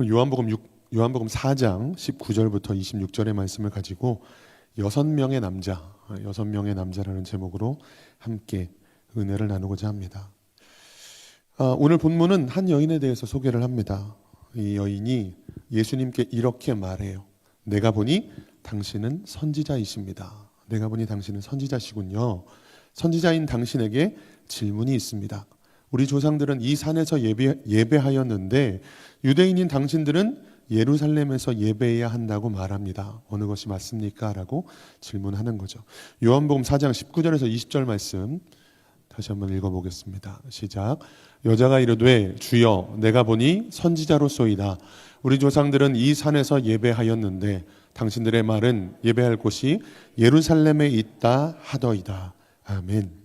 요한복음 4장 19절부터 26절의 말씀을 가지고 6명의 남자라는 제목으로 함께 은혜를 나누고자 합니다. 오늘 본문은 한 여인에 대해서 소개를 합니다. 이 여인이 예수님께 이렇게 말해요. 내가 보니 당신은 선지자이십니다. 내가 보니 당신은 선지자시군요. 선지자인 당신에게 질문이 있습니다. 우리 조상들은 이 산에서 예배하였는데 유대인인 당신들은 예루살렘에서 예배해야 한다고 말합니다. 어느 것이 맞습니까? 라고 질문하는 거죠. 요한복음 4장 19절에서 20절 말씀 다시 한번 읽어보겠습니다. 시작. 여자가 이르되 주여 내가 보니 선지자로소이다. 우리 조상들은 이 산에서 예배하였는데 당신들의 말은 예배할 곳이 예루살렘에 있다 하더이다. 아멘.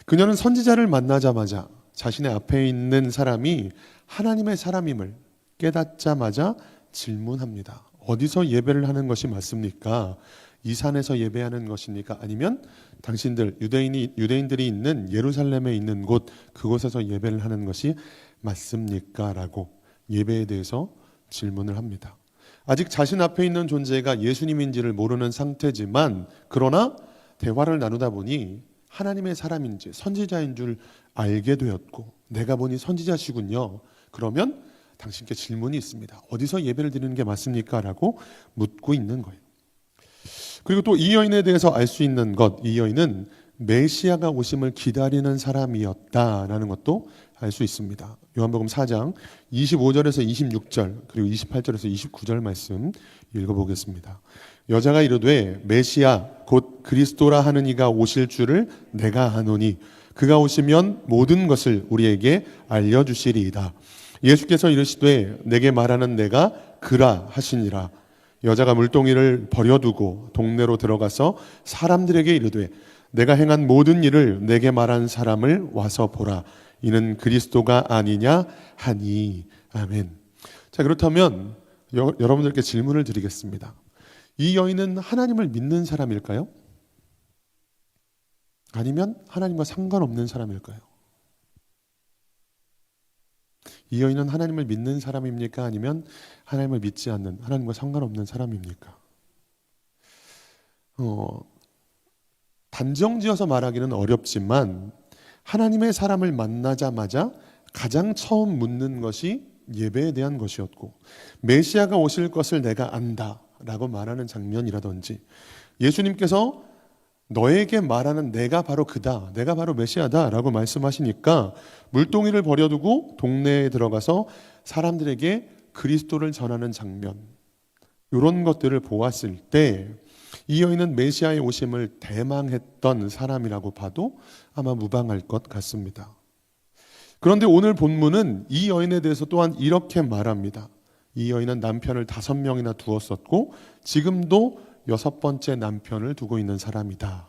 그녀는 선지자를 만나자마자 자신의 앞에 있는 사람이 하나님의 사람임을 깨닫자마자 질문합니다. 어디서 예배를 하는 것이 맞습니까? 이 산에서 예배하는 것입니까? 아니면 당신들 유대인들이 있는 예루살렘에 있는 곳 그곳에서 예배를 하는 것이 맞습니까? 라고 예배에 대해서 질문을 합니다. 아직 자신 앞에 있는 존재가 예수님인지를 모르는 상태지만 그러나 대화를 나누다 보니 하나님의 사람인지 선지자인 줄 알게 되었고 내가 보니 선지자시군요. 그러면 당신께 질문이 있습니다. 어디서 예배를 드리는 게 맞습니까? 라고 묻고 있는 거예요. 그리고 또 이 여인에 대해서 알 수 있는 것, 이 여인은 메시아가 오심을 기다리는 사람이었다라는 것도 알 수 있습니다. 요한복음 4장 25절에서 26절 그리고 28절에서 29절 말씀 읽어보겠습니다. 여자가 이르되 메시아 곧 그리스도라 하는 이가 오실 줄을 내가 아노니 그가 오시면 모든 것을 우리에게 알려주시리이다. 예수께서 이르시되 내게 말하는 내가 그라 하시니라. 여자가 물동이를 버려두고 동네로 들어가서 사람들에게 이르되 내가 행한 모든 일을 내게 말한 사람을 와서 보라. 이는 그리스도가 아니냐 하니. 아멘. 자, 그렇다면 여러분들께 질문을 드리겠습니다. 이 여인은 하나님을 믿는 사람일까요? 아니면 하나님과 상관없는 사람일까요? 이 여인은 하나님을 믿는 사람입니까? 아니면 하나님을 믿지 않는, 하나님과 상관없는 사람입니까? 단정지어서 말하기는 어렵지만 하나님의 사람을 만나자마자 가장 처음 묻는 것이 예배에 대한 것이었고 메시아가 오실 것을 내가 안다 라고 말하는 장면이라든지 예수님께서 너에게 말하는 내가 바로 그다, 내가 바로 메시아다 라고 말씀하시니까 물동이를 버려두고 동네에 들어가서 사람들에게 그리스도를 전하는 장면, 이런 것들을 보았을 때 이 여인은 메시아의 오심을 대망했던 사람이라고 봐도 아마 무방할 것 같습니다. 그런데 오늘 본문은 이 여인에 대해서 또한 이렇게 말합니다. 이 여인은 남편을 5명이나 두었었고 지금도 6번째 남편을 두고 있는 사람이다.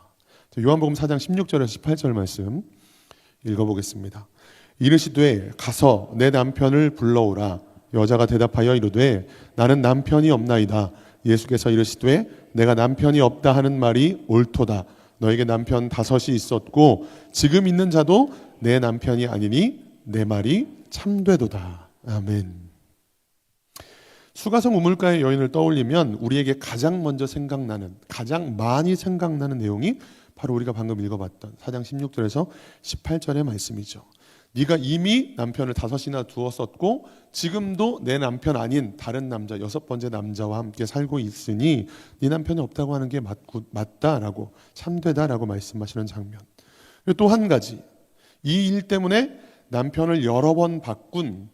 요한복음 4장 16절에서 18절 말씀 읽어보겠습니다. 이르시되 가서 내 남편을 불러오라. 여자가 대답하여 이르되 나는 남편이 없나이다. 예수께서 이르시되 내가 남편이 없다 하는 말이 옳도다. 너에게 남편 5이 있었고 지금 있는 자도 내 남편이 아니니 내 말이 참되도다. 아멘. 수가성 우물가의 여인을 떠올리면 우리에게 가장 먼저 생각나는, 가장 많이 생각나는 내용이 바로 우리가 방금 읽어봤던 4장 16절에서 18절의 말씀이죠. 네가 이미 남편을 5이나 두었었고 지금도 내 남편 아닌 다른 남자 6번째 남자와 함께 살고 있으니 네 남편이 없다고 하는 게 맞다라고 참되다라고 말씀하시는 장면. 또 한 가지, 이 일 때문에 남편을 여러 번 바꾼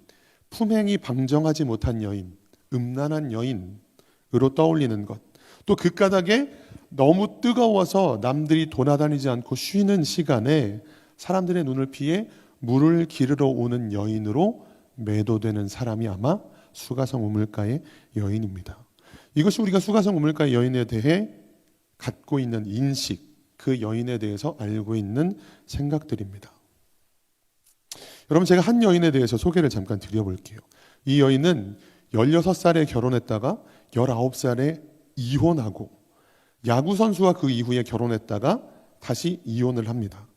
품행이 방정하지 못한 여인, 음란한 여인으로 떠올리는 것, 또 그 까닭에 너무 뜨거워서 남들이 돌아다니지 않고 쉬는 시간에 사람들의 눈을 피해 물을 기르러 오는 여인으로 매도되는 사람이 아마 수가성 우물가의 여인입니다. 이것이 우리가 수가성 우물가의 여인에 대해 갖고 있는 인식, 그 여인에 대해서 알고 있는 생각들입니다. 여러분, 제가 한 여인에 대해서 소개를 잠깐 드려볼게요. 이 여인은 16살에 결혼했다가 19살에 이혼하고 야구선수와 그 이후에 결혼했다가 다시 이혼을 합니다.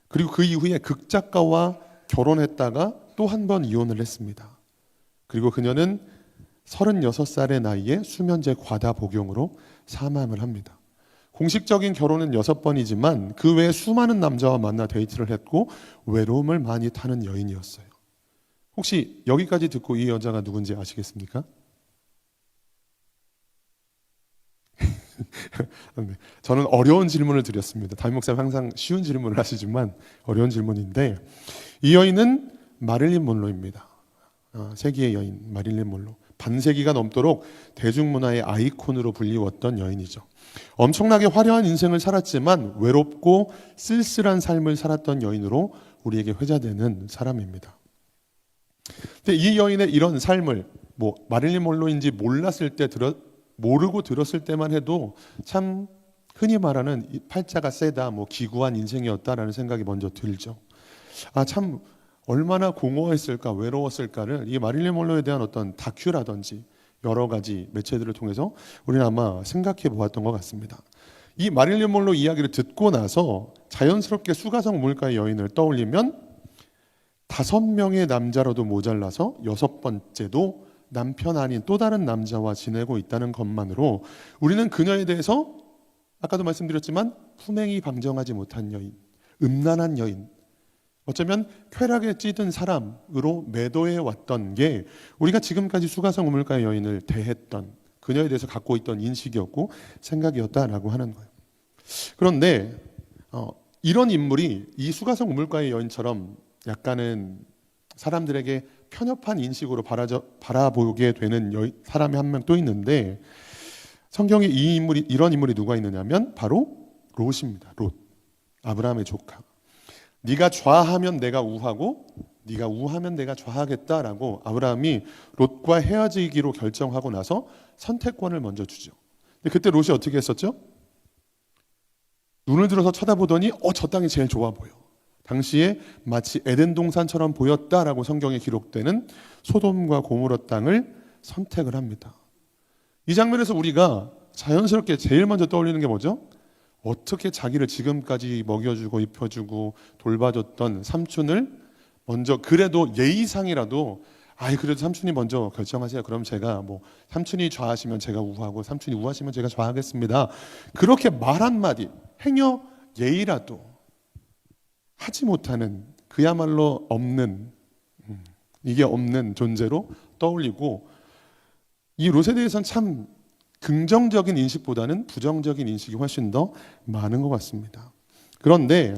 그리고 그 이후에 극작가와 결혼했다가 또 한 번 이혼을 했습니다. 그리고 그녀는 36살의 나이에 수면제 과다 복용으로 사망을 합니다. 공식적인 결혼은 6번이지만 그 외에 수많은 남자와 만나 데이트를 했고 외로움을 많이 타는 여인이었어요. 혹시 여기까지 듣고 이 여자가 누군지 아시겠습니까? 네, 저는 어려운 질문을 드렸습니다. 담임 목사님 항상 쉬운 질문을 하시지만 어려운 질문인데, 이 여인은 마릴린 monroe입니다. 세기의 여인 마릴린 monroe. 반세기가 넘도록 대중문화의 아이콘으로 불리웠던 여인이죠. 엄청나게 화려한 인생을 살았지만 외롭고 쓸쓸한 삶을 살았던 여인으로 우리에게 회자되는 사람입니다. 근데 이 여인의 이런 삶을 마릴린 monroe인지 모르고 들었을 때만 해도 참 흔히 말하는 팔자가 세다, 기구한 인생이었다라는 생각이 먼저 들죠. 참 얼마나 공허했을까, 외로웠을까를 이 마릴린 monroe에 대한 어떤 다큐라든지 여러 가지 매체들을 통해서 우리는 아마 생각해 보았던 것 같습니다. 이 마릴린 monroe 이야기를 듣고 나서 자연스럽게 수가성 우물가의 여인을 떠올리면 5명의 남자로도 모자라서 6번째도 남편 아닌 또 다른 남자와 지내고 있다는 것만으로 우리는 그녀에 대해서 아까도 말씀드렸지만 품행이 방정하지 못한 여인, 음란한 여인, 어쩌면 쾌락에 찌든 사람으로 매도해 왔던 게 우리가 지금까지 수가성 우물가의 여인을 대했던 그녀에 대해서 갖고 있던 인식이었고 생각이었다라고 하는 거예요. 그런데 이런 인물이 이 수가성 우물가의 여인처럼 약간은 사람들에게 편협한 인식으로 바라보게 되는 사람이 한 명 또 있는데, 성경에 이런 인물이 누가 있느냐면 바로 롯입니다. 롯, 아브라함의 조카. 네가 좌하면 내가 우하고 네가 우하면 내가 좌하겠다라고 아브라함이 롯과 헤어지기로 결정하고 나서 선택권을 먼저 주죠. 근데 그때 롯이 어떻게 했었죠? 눈을 들어서 쳐다보더니 저 땅이 제일 좋아 보여. 당시에 마치 에덴 동산처럼 보였다라고 성경에 기록되는 소돔과 고모라 땅을 선택을 합니다. 이 장면에서 우리가 자연스럽게 제일 먼저 떠올리는 게 뭐죠? 어떻게 자기를 지금까지 먹여주고 입혀주고 돌봐줬던 삼촌을 먼저, 그래도 예의상이라도 그래도 삼촌이 먼저 결정하세요. 그럼 제가 삼촌이 좌하시면 제가 우하고 삼촌이 우하시면 제가 좌하겠습니다. 그렇게 말 한마디, 행여 예의라도 하지 못하는, 그야말로 없는, 이게 없는 존재로 떠올리고, 이 롯에 대해서는 참 긍정적인 인식보다는 부정적인 인식이 훨씬 더 많은 것 같습니다. 그런데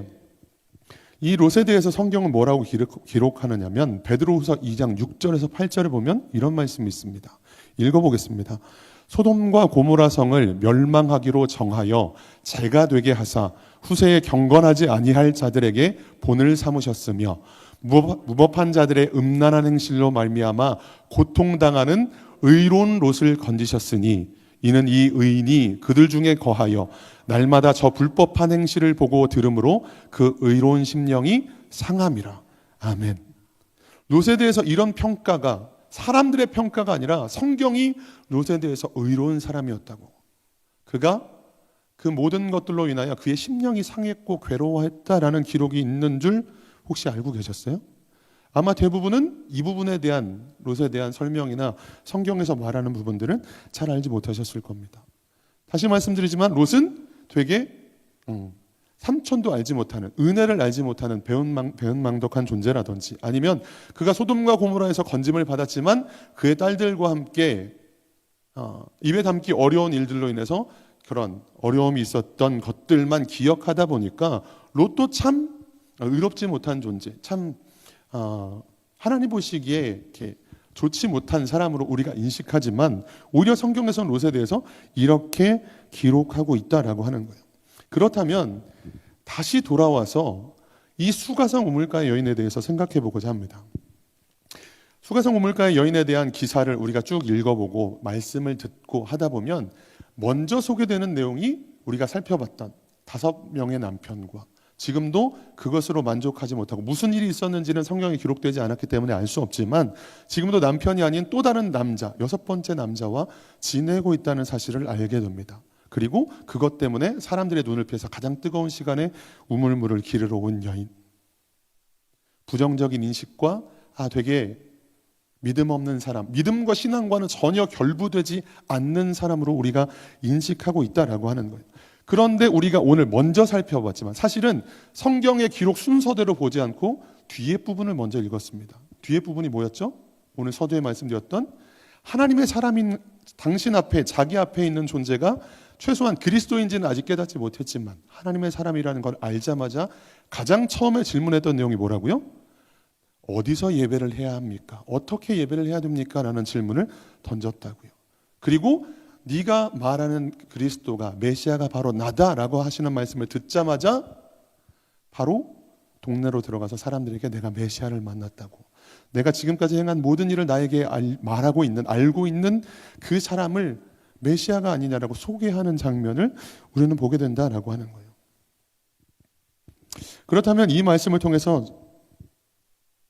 이 롯에 대해서 성경은 뭐라고 기록하느냐면 베드로후서 2장 6절에서 8절을 보면 이런 말씀이 있습니다. 읽어보겠습니다. 소돔과 고모라 성을 멸망하기로 정하여 재가 되게 하사 후세에 경건하지 아니할 자들에게 본을 삼으셨으며 무법한 자들의 음란한 행실로 말미암아 고통당하는 의로운 롯을 건지셨으니 이는 이 의인이 그들 중에 거하여 날마다 저 불법한 행실을 보고 들으므로 그 의로운 심령이 상함이라. 아멘. 롯에 대해서 이런 평가가 사람들의 평가가 아니라 성경이 롯에 대해서 의로운 사람이었다고, 그가 그 모든 것들로 인하여 그의 심령이 상했고 괴로워했다라는 기록이 있는 줄 혹시 알고 계셨어요? 아마 대부분은 이 부분에 대한, 롯에 대한 설명이나 성경에서 말하는 부분들은 잘 알지 못하셨을 겁니다. 다시 말씀드리지만 롯은 되게 삼촌도 알지 못하는, 은혜를 알지 못하는 배은망덕한 존재라든지, 아니면 그가 소돔과 고모라에서 건짐을 받았지만 그의 딸들과 함께 입에 담기 어려운 일들로 인해서 그런 어려움이 있었던 것들만 기억하다 보니까 롯도 참 의롭지 못한 존재, 참 하나님 보시기에 이렇게 좋지 못한 사람으로 우리가 인식하지만 오히려 성경에서는 롯에 대해서 이렇게 기록하고 있다라고 하는 거예요. 그렇다면 다시 돌아와서 이 수가성 우물가의 여인에 대해서 생각해 보고자 합니다. 수가성 우물가의 여인에 대한 기사를 우리가 쭉 읽어보고 말씀을 듣고 하다 보면 먼저 소개되는 내용이 우리가 살펴봤던 5명의 남편과 지금도 그것으로 만족하지 못하고, 무슨 일이 있었는지는 성경에 기록되지 않았기 때문에 알 수 없지만 지금도 남편이 아닌 또 다른 남자, 6번째 남자와 지내고 있다는 사실을 알게 됩니다. 그리고 그것 때문에 사람들의 눈을 피해서 가장 뜨거운 시간에 우물물을 기르러 온 여인. 부정적인 인식과 되게 믿음 없는 사람, 믿음과 신앙과는 전혀 결부되지 않는 사람으로 우리가 인식하고 있다라고 하는 거예요. 그런데 우리가 오늘 먼저 살펴봤지만 사실은 성경의 기록 순서대로 보지 않고 뒤에 부분을 먼저 읽었습니다. 뒤에 부분이 뭐였죠? 오늘 서두에 말씀드렸던 하나님의 사람인 당신 앞에, 자기 앞에 있는 존재가 최소한 그리스도인지는 아직 깨닫지 못했지만 하나님의 사람이라는 걸 알자마자 가장 처음에 질문했던 내용이 뭐라고요? 어디서 예배를 해야 합니까? 어떻게 예배를 해야 됩니까? 라는 질문을 던졌다고요. 그리고 네가 말하는 그리스도가, 메시아가 바로 나다라고 하시는 말씀을 듣자마자 바로 동네로 들어가서 사람들에게 내가 메시아를 만났다고, 내가 지금까지 행한 모든 일을 나에게 말하고 있는, 알고 있는 그 사람을 메시아가 아니냐라고 소개하는 장면을 우리는 보게 된다라고 하는 거예요. 그렇다면 이 말씀을 통해서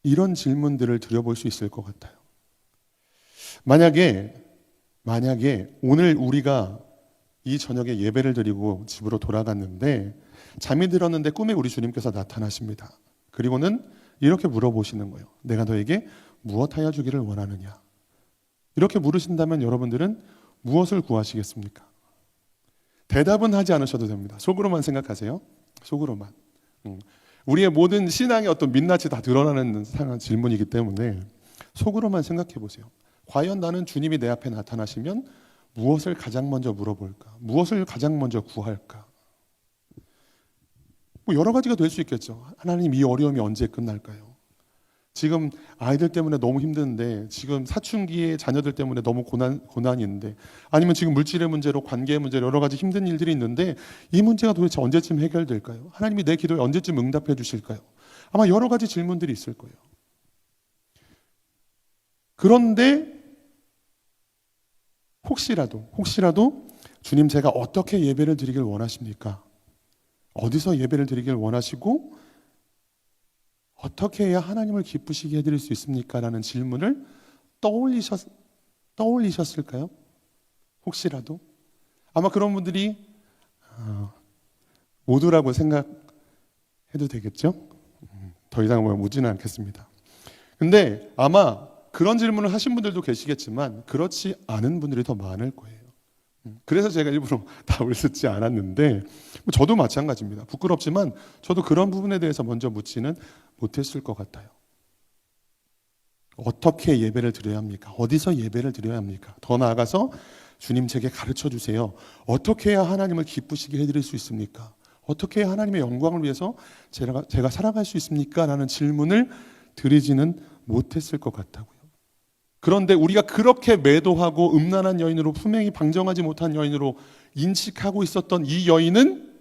이런 질문들을 드려볼 수 있을 것 같아요. 만약에 오늘 우리가 이 저녁에 예배를 드리고 집으로 돌아갔는데 잠이 들었는데 꿈에 우리 주님께서 나타나십니다. 그리고는 이렇게 물어보시는 거예요. 내가 너에게 무엇하여 주기를 원하느냐? 이렇게 물으신다면 여러분들은 무엇을 구하시겠습니까? 대답은 하지 않으셔도 됩니다. 속으로만 생각하세요. 속으로만. 우리의 모든 신앙의 어떤 민낯이 다 드러나는 질문이기 때문에 속으로만 생각해 보세요. 과연 나는 주님이 내 앞에 나타나시면 무엇을 가장 먼저 물어볼까? 무엇을 가장 먼저 구할까? 뭐 여러 가지가 될 수 있겠죠. 하나님, 이 어려움이 언제 끝날까요? 지금 아이들 때문에 너무 힘든데, 지금 사춘기의 자녀들 때문에 너무 고난인데, 아니면 지금 물질의 문제로, 관계의 문제로 여러 가지 힘든 일들이 있는데 이 문제가 도대체 언제쯤 해결될까요? 하나님이 내 기도에 언제쯤 응답해 주실까요? 아마 여러 가지 질문들이 있을 거예요. 그런데 혹시라도 주님, 제가 어떻게 예배를 드리길 원하십니까? 어디서 예배를 드리길 원하시고 어떻게 해야 하나님을 기쁘시게 해드릴 수 있습니까? 라는 질문을 떠올리셨을까요? 혹시라도? 아마 그런 분들이 모두라고 생각해도 되겠죠? 더 이상 묻지는 않겠습니다. 근데 아마 그런 질문을 하신 분들도 계시겠지만 그렇지 않은 분들이 더 많을 거예요. 그래서 제가 일부러 답을 듣지 않았는데, 저도 마찬가지입니다. 부끄럽지만 저도 그런 부분에 대해서 먼저 묻지는 못했을 것 같아요. 어떻게 예배를 드려야 합니까? 어디서 예배를 드려야 합니까? 더 나아가서 주님, 제게 가르쳐 주세요. 어떻게 해야 하나님을 기쁘시게 해드릴 수 있습니까? 어떻게 해야 하나님의 영광을 위해서 제가 살아갈 수 있습니까? 라는 질문을 드리지는 못했을 것 같다고요. 그런데 우리가 그렇게 매도하고 음란한 여인으로, 품행이 방정하지 못한 여인으로 인식하고 있었던 이 여인은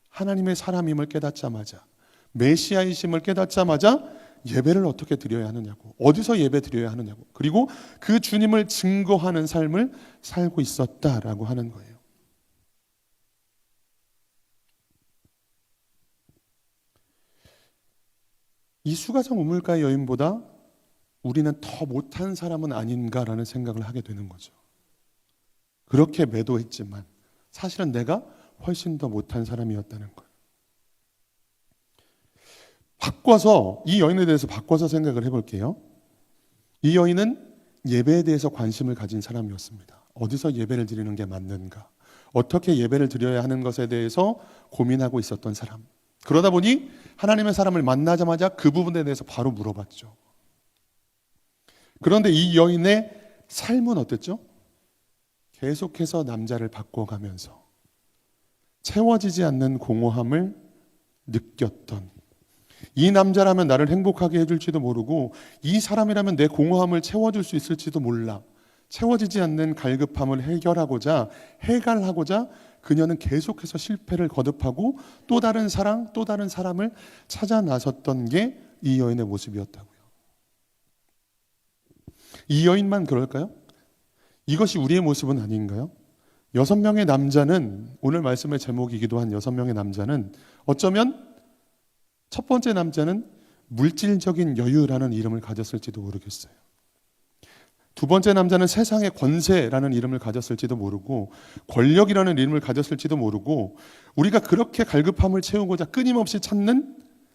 하나님의 사람임을 깨닫자마자, 메시아이심을 깨닫자마자 예배를 어떻게 드려야 하느냐고, 어디서 예배 드려야 하느냐고, 그리고 그 주님을 증거하는 삶을 살고 있었다라고 하는 거예요. 이 수가성 우물가의 여인보다 우리는 더 못한 사람은 아닌가라는 생각을 하게 되는 거죠. 그렇게 매도했지만 사실은 내가 훨씬 더 못한 사람이었다는 거예요. 이 여인에 대해서 바꿔서 생각을 해볼게요. 이 여인은 예배에 대해서 관심을 가진 사람이었습니다. 어디서 예배를 드리는 게 맞는가, 어떻게 예배를 드려야 하는 것에 대해서 고민하고 있었던 사람. 그러다 보니 하나님의 사람을 만나자마자 그 부분에 대해서 바로 물어봤죠. 그런데 이 여인의 삶은 어땠죠? 계속해서 남자를 바꿔가면서 채워지지 않는 공허함을 느꼈던, 이 남자라면 나를 행복하게 해줄지도 모르고 이 사람이라면 내 공허함을 채워줄 수 있을지도 몰라, 채워지지 않는 갈급함을 해갈하고자 그녀는 계속해서 실패를 거듭하고 또 다른 사랑, 또 다른 사람을 찾아 나섰던 게 이 여인의 모습이었다고요. 이 여인만 그럴까요? 이것이 우리의 모습은 아닌가요? 6명의 남자는, 오늘 말씀의 제목이기도 한 6명의 남자는, 어쩌면 첫 번째 남자는 물질적인 여유라는 이름을 가졌을지도 모르겠어요. 두 번째 남자는 세상의 권세라는 이름을 가졌을지도 모르고, 권력이라는 이름을 가졌을지도 모르고, 우리가 그렇게 갈급함을 채우고자 끊임없이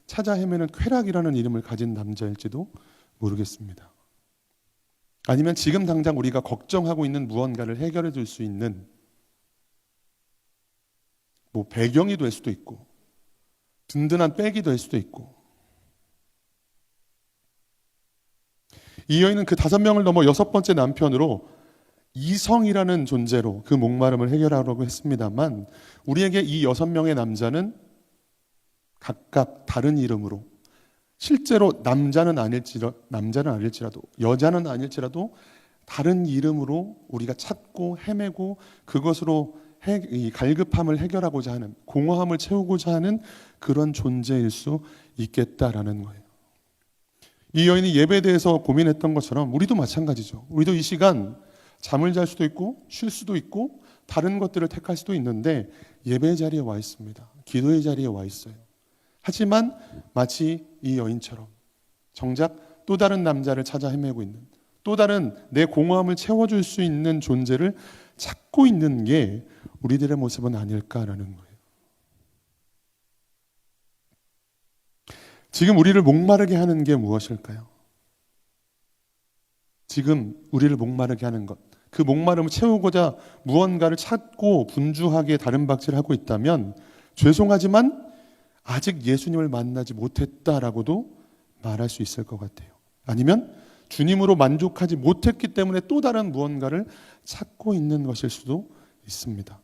찾아 헤매는 쾌락이라는 이름을 가진 남자일지도 모르겠습니다. 아니면 지금 당장 우리가 걱정하고 있는 무언가를 해결해 줄 수 있는 뭐 배경이 될 수도 있고 든든한 백이 될 수도 있고. 이 여인은 그 5명을 넘어 6번째 남편으로 이성이라는 존재로 그 목마름을 해결하려고 했습니다만, 우리에게 이 6명의 남자는 각각 다른 이름으로, 실제로 남자는 아닐지라도 여자는 아닐지라도 다른 이름으로 우리가 찾고 헤매고 그것으로 이 갈급함을 해결하고자 하는, 공허함을 채우고자 하는 그런 존재일 수 있겠다라는 거예요. 이 여인이 예배에 대해서 고민했던 것처럼 우리도 마찬가지죠. 우리도 이 시간 잠을 잘 수도 있고 쉴 수도 있고 다른 것들을 택할 수도 있는데 예배의 자리에 와 있습니다. 기도의 자리에 와 있어요. 하지만 마치 이 여인처럼 정작 또 다른 남자를 찾아 헤매고 있는, 또 다른 내 공허함을 채워줄 수 있는 존재를 찾고 있는 게 우리들의 모습은 아닐까라는 거예요. 지금 우리를 목마르게 하는 게 무엇일까요? 지금 우리를 목마르게 하는 것, 그 목마름을 채우고자 무언가를 찾고 분주하게 다른 박질을 하고 있다면 죄송하지만 아직 예수님을 만나지 못했다라고도 말할 수 있을 것 같아요. 아니면 주님으로 만족하지 못했기 때문에 또 다른 무언가를 찾고 있는 것일 수도 있습니다.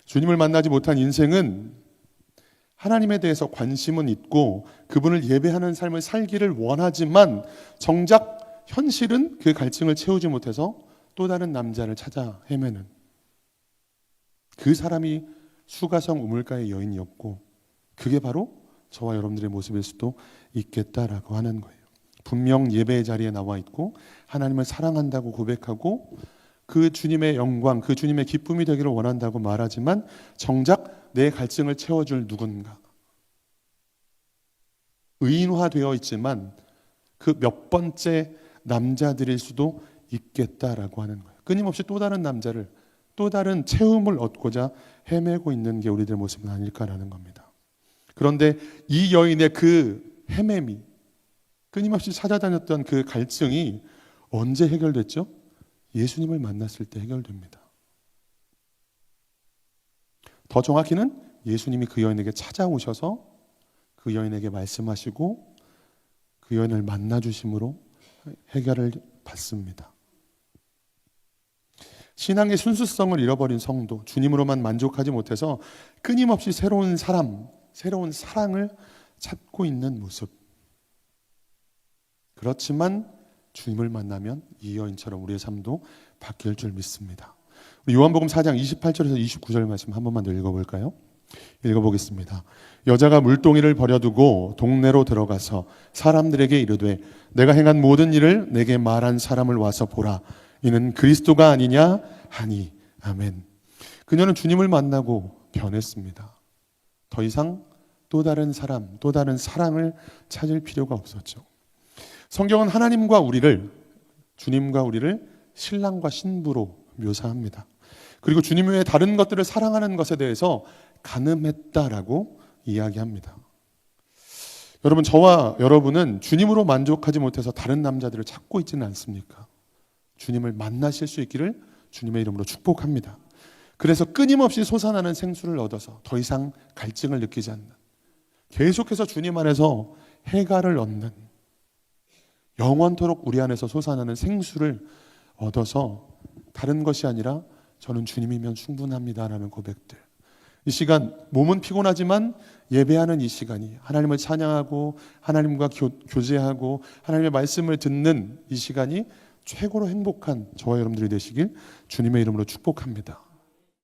주님을 만나지 못한 인생은 하나님에 대해서 관심은 있고 그분을 예배하는 삶을 살기를 원하지만 정작 현실은 그 갈증을 채우지 못해서 또 다른 남자를 찾아 헤매는, 그 사람이 수가성 우물가의 여인이었고 그게 바로 저와 여러분들의 모습일 수도 있겠다라고 하는 거예요. 분명 예배의 자리에 나와 있고 하나님을 사랑한다고 고백하고 그 주님의 영광, 그 주님의 기쁨이 되기를 원한다고 말하지만 정작 내 갈증을 채워줄 누군가, 의인화되어 있지만 그 몇 번째 남자들일 수도 있겠다라고 하는 거예요. 끊임없이 또 다른 남자를, 또 다른 채움을 얻고자 헤매고 있는 게 우리들의 모습은 아닐까라는 겁니다. 그런데 이 여인의 그 헤매미, 끊임없이 찾아다녔던 그 갈증이 언제 해결됐죠? 예수님을 만났을 때 해결됩니다. 더 정확히는 예수님이 그 여인에게 찾아오셔서 그 여인에게 말씀하시고 그 여인을 만나주심으로 해결을 받습니다. 신앙의 순수성을 잃어버린 성도, 주님으로만 만족하지 못해서 끊임없이 새로운 사람, 새로운 사랑을 찾고 있는 모습. 그렇지만 주님을 만나면 이 여인처럼 우리의 삶도 바뀔 줄 믿습니다. 요한복음 4장 28절에서 29절 말씀 한 번만 더 읽어볼까요? 읽어보겠습니다. 여자가 물동이를 버려두고 동네로 들어가서 사람들에게 이르되 내가 행한 모든 일을 내게 말한 사람을 와서 보라. 이는 그리스도가 아니냐 하니. 아멘. 그녀는 주님을 만나고 변했습니다. 더 이상 또 다른 사람, 또 다른 사랑을 찾을 필요가 없었죠. 성경은 하나님과 우리를, 주님과 우리를 신랑과 신부로 묘사합니다. 그리고 주님 외에 다른 것들을 사랑하는 것에 대해서 간음했다라고 이야기합니다. 여러분, 저와 여러분은 주님으로 만족하지 못해서 다른 남자들을 찾고 있지는 않습니까? 주님을 만나실 수 있기를 주님의 이름으로 축복합니다. 그래서 끊임없이 솟아나는 생수를 얻어서 더 이상 갈증을 느끼지 않는, 계속해서 주님 안에서 해갈을 얻는, 영원토록 우리 안에서 솟아나는 생수를 얻어서 다른 것이 아니라 저는 주님이면 충분합니다라는 고백들. 이 시간 몸은 피곤하지만 예배하는 이 시간이, 하나님을 찬양하고 하나님과 교제하고 하나님의 말씀을 듣는 이 시간이 최고로 행복한 저와 여러분들이 되시길 주님의 이름으로 축복합니다.